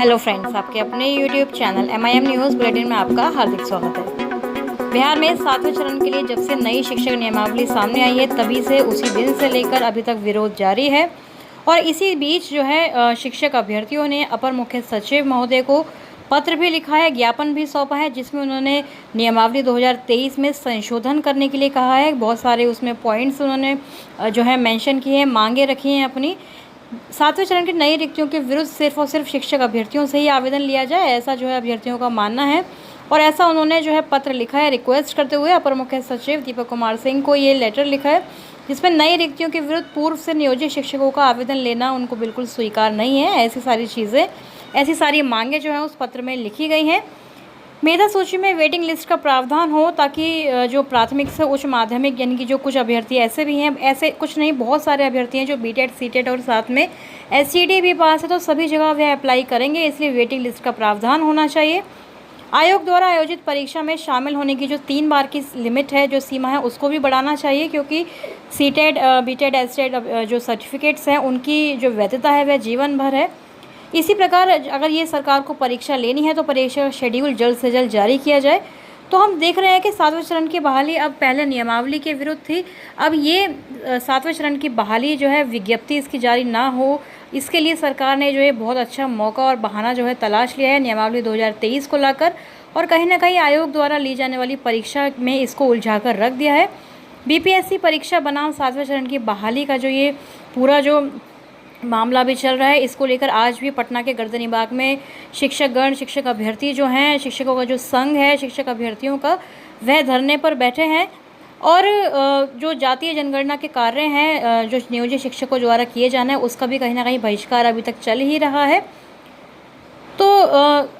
Hello friends, आपके अपने YouTube channel MIM news bulletin में आपका हार्दिक स्वागत है। बिहार में 7वें चरण के लिए जब से नई शिक्षक नियमावली सामने आई है तभी से उसी दिन से लेकर अभी तक विरोध जारी है। और इसी बीच जो है शिक्षक अभ्यर्थियों ने अपर मुख्य सचिव महोदय को पत्र भी लिखा है, ज्ञापन भी सौंपा है, जिसमें उन्होंने नियमावली 2023 में संशोधन करने के लिए कहा है। बहुत सारे उसमें पॉइंट्स उन्होंने जो है मेंशन किए हैं, मांगे रखी हैं अपनी। 7वें चरण की नई रिक्तियों के विरुद्ध सिर्फ और सिर्फ शिक्षक अभ्यर्थियों से ही आवेदन लिया जाए, ऐसा जो है अभ्यर्थियों का मानना है। और ऐसा उन्होंने जो है पत्र लिखा है, रिक्वेस्ट करते हुए अपर मुख्य सचिव दीपक कुमार सिंह को ये लेटर लिखा है, जिसमें नई रिक्तियों के विरुद्ध पूर्व से नियोजित शिक्षकों का आवेदन लेना उनको बिल्कुल स्वीकार नहीं है। ऐसी सारी चीज़ें, ऐसी सारी मांगे जो है उस पत्र में लिखी गई हैं। मेधा सूची में वेटिंग लिस्ट का प्रावधान हो, ताकि जो प्राथमिक से उच्च माध्यमिक यानी कि जो कुछ अभ्यर्थी ऐसे भी हैं, ऐसे कुछ नहीं बहुत सारे अभ्यर्थी हैं जो बीटेड सीटेड और साथ में SCD भी पास है, तो सभी जगह वे अप्लाई करेंगे, इसलिए वेटिंग लिस्ट का प्रावधान होना चाहिए। आयोग द्वारा आयोजित परीक्षा में शामिल होने की जो 3 बार की लिमिट है, जो सीमा है, उसको भी बढ़ाना चाहिए, क्योंकि सीटेड बीटेड एस्टेड जो सर्टिफिकेट्स हैं उनकी जो वैधता है वह जीवन भर है। इसी प्रकार अगर ये सरकार को परीक्षा लेनी है तो परीक्षा का शेड्यूल जल्द से जल्द जारी किया जाए। तो हम देख रहे हैं कि 7वें चरण की बहाली अब पहले नियमावली के विरुद्ध थी, अब ये 7वें चरण की बहाली जो है विज्ञप्ति इसकी जारी ना हो, इसके लिए सरकार ने जो है बहुत अच्छा मौका और बहाना जो है तलाश लिया है नियमावली 2023 को लाकर, और कहीं ना कहीं आयोग द्वारा ली जाने वाली परीक्षा में इसको उलझा कर रख दिया है। BPSC परीक्षा बनाम 7वें चरण की बहाली का जो ये पूरा जो मामला भी चल रहा है, इसको लेकर आज भी पटना के गर्दनीबाग में शिक्षकगण, शिक्षक अभ्यर्थी जो हैं, शिक्षकों का जो संघ है शिक्षक अभ्यर्थियों का, वह धरने पर बैठे हैं। और जो जातीय जनगणना के कार्य हैं जो नियोजित शिक्षकों द्वारा किए जाना है, उसका भी कहीं ना कहीं बहिष्कार अभी तक चल ही रहा है। तो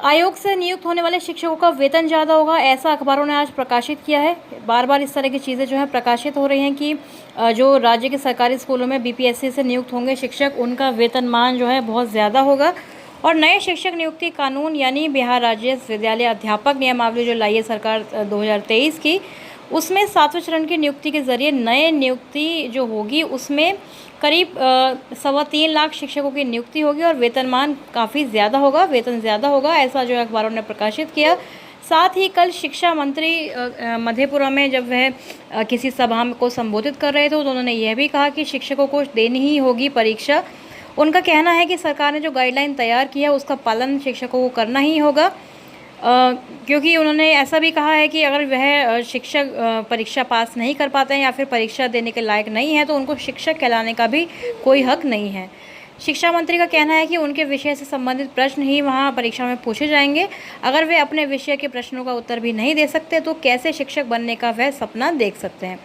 आयोग से नियुक्त होने वाले शिक्षकों का वेतन ज़्यादा होगा, ऐसा अखबारों ने आज प्रकाशित किया है। बार बार इस तरह की चीज़ें जो है प्रकाशित हो रही हैं कि जो राज्य के सरकारी स्कूलों में BPSC से नियुक्त होंगे शिक्षक, उनका वेतनमान जो है बहुत ज़्यादा होगा। और नए शिक्षक नियुक्ति कानून यानी बिहार राज्य विद्यालय अध्यापक नियमावली जो लाई है सरकार 2023 की, उसमें 7वें चरण की नियुक्ति के ज़रिए नए नियुक्ति जो होगी उसमें करीब 3.25 लाख शिक्षकों की नियुक्ति होगी और वेतनमान काफ़ी ज़्यादा होगा, वेतन ज़्यादा होगा, ऐसा जो है अखबारों ने प्रकाशित किया। साथ ही कल शिक्षा मंत्री मधेपुरा में जब वह किसी सभा को संबोधित कर रहे थे, तो उन्होंने यह भी कहा कि शिक्षकों को देनी ही होगी परीक्षा। उनका कहना है कि सरकार ने जो गाइडलाइन तैयार की है उसका पालन शिक्षकों को करना ही होगा, क्योंकि उन्होंने ऐसा भी कहा है कि अगर वह शिक्षक परीक्षा पास नहीं कर पाते हैं या फिर परीक्षा देने के लायक नहीं है तो उनको शिक्षक कहलाने का भी कोई हक नहीं है। शिक्षा मंत्री का कहना है कि उनके विषय से संबंधित प्रश्न ही वहां परीक्षा में पूछे जाएंगे। अगर वे अपने विषय के प्रश्नों का उत्तर भी नहीं दे सकते तो कैसे शिक्षक बनने का वह सपना देख सकते हैं।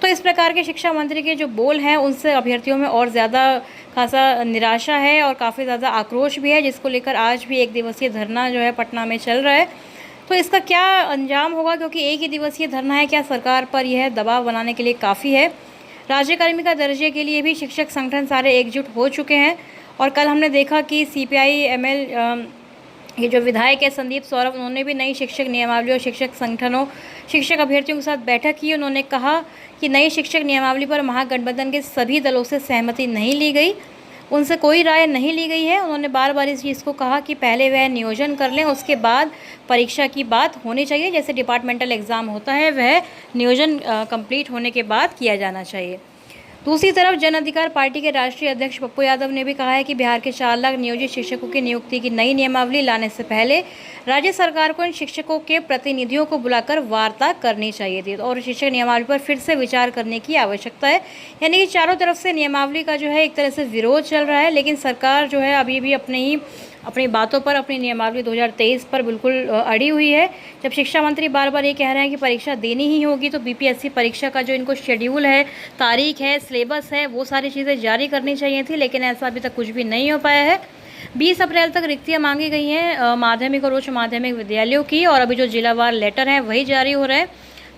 तो इस प्रकार के शिक्षा मंत्री के जो बोल हैं उनसे अभ्यर्थियों में और ज़्यादा खासा निराशा है और काफ़ी ज़्यादा आक्रोश भी है, जिसको लेकर आज भी 1 दिवसीय धरना जो है पटना में चल रहा है। तो इसका क्या अंजाम होगा, क्योंकि 1 ही दिवसीय धरना है, क्या सरकार पर यह दबाव बनाने के लिए काफ़ी है? राज्य कार्मिका दर्जे के लिए भी शिक्षक संगठन सारे एकजुट हो चुके हैं। और कल हमने देखा कि CPI ML ये जो विधायक है संदीप सौरभ, उन्होंने भी नई शिक्षक नियमावली और शिक्षक संगठनों, शिक्षक अभ्यर्थियों के साथ बैठक की। उन्होंने कहा कि नई शिक्षक नियमावली पर महागठबंधन के सभी दलों से सहमति नहीं ली गई, उनसे कोई राय नहीं ली गई है। उन्होंने बार बार इस चीज़ को कहा कि पहले वह नियोजन कर लें, उसके बाद परीक्षा की बात होनी चाहिए। जैसे डिपार्टमेंटल एग्ज़ाम होता है वह नियोजन कंप्लीट होने के बाद किया जाना चाहिए। दूसरी तरफ जन अधिकार पार्टी के राष्ट्रीय अध्यक्ष पप्पू यादव ने भी कहा है कि बिहार के 4 लाख नियोजित शिक्षकों की नियुक्ति की नई नियमावली लाने से पहले राज्य सरकार को इन शिक्षकों के प्रतिनिधियों को बुलाकर वार्ता करनी चाहिए थी और शिक्षक नियमावली पर फिर से विचार करने की आवश्यकता है। यानी कि चारों तरफ से नियमावली का जो है एक तरह से विरोध चल रहा है, लेकिन सरकार जो है अभी भी अपनी बातों पर, अपनी नियमावली 2023 पर बिल्कुल अड़ी हुई है। जब शिक्षा मंत्री बार बार ये कह रहे हैं कि परीक्षा देनी ही होगी, तो BPSC परीक्षा का जो इनको शेड्यूल है, तारीख है, सिलेबस है, वो सारी चीज़ें जारी करनी चाहिए थी, लेकिन ऐसा अभी तक कुछ भी नहीं हो पाया है। 20 अप्रैल तक रिक्तियाँ मांगी गई हैं माध्यमिक और उच्च माध्यमिक विद्यालयों की, और अभी जो जिलावार लेटर हैं वही जारी हो रहे हैं।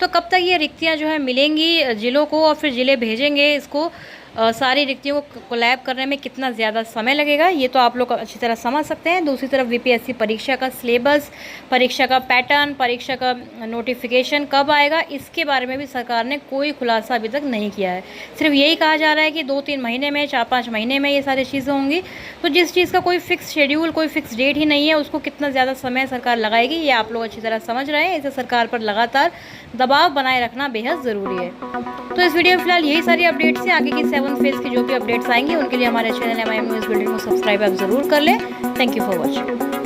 तो कब तक ये रिक्तियाँ जो है मिलेंगी जिलों को और फिर ज़िले भेजेंगे इसको, सारी रिक्तियों को कोलैब करने में कितना ज़्यादा समय लगेगा, ये तो आप लोग अच्छी तरह समझ सकते हैं। दूसरी तरफ वीपीएससी परीक्षा का सिलेबस, परीक्षा का पैटर्न, परीक्षा का नोटिफिकेशन कब आएगा, इसके बारे में भी सरकार ने कोई खुलासा अभी तक नहीं किया है। सिर्फ यही कहा जा रहा है कि 2-3 महीने में, 4-5 महीने में ये सारी चीज़ें होंगी। तो जिस चीज़ का कोई फिक्स शेड्यूल, कोई फिक्स डेट ही नहीं है, उसको कितना ज़्यादा समय सरकार लगाएगी, ये आप लोग अच्छी तरह समझ रहे हैं। इसे सरकार पर लगातार दबाव बनाए रखना बेहद ज़रूरी है। तो इस वीडियो में फिलहाल यही सारी अपडेट्स हैं। आगे की 7 फेज़ की जो भी अपडेट्स आएंगी उनके लिए हमारे चैनल MIM न्यूज़ बुलेटिन को सब्सक्राइब आप ज़रूर कर लें। Thank you for watching.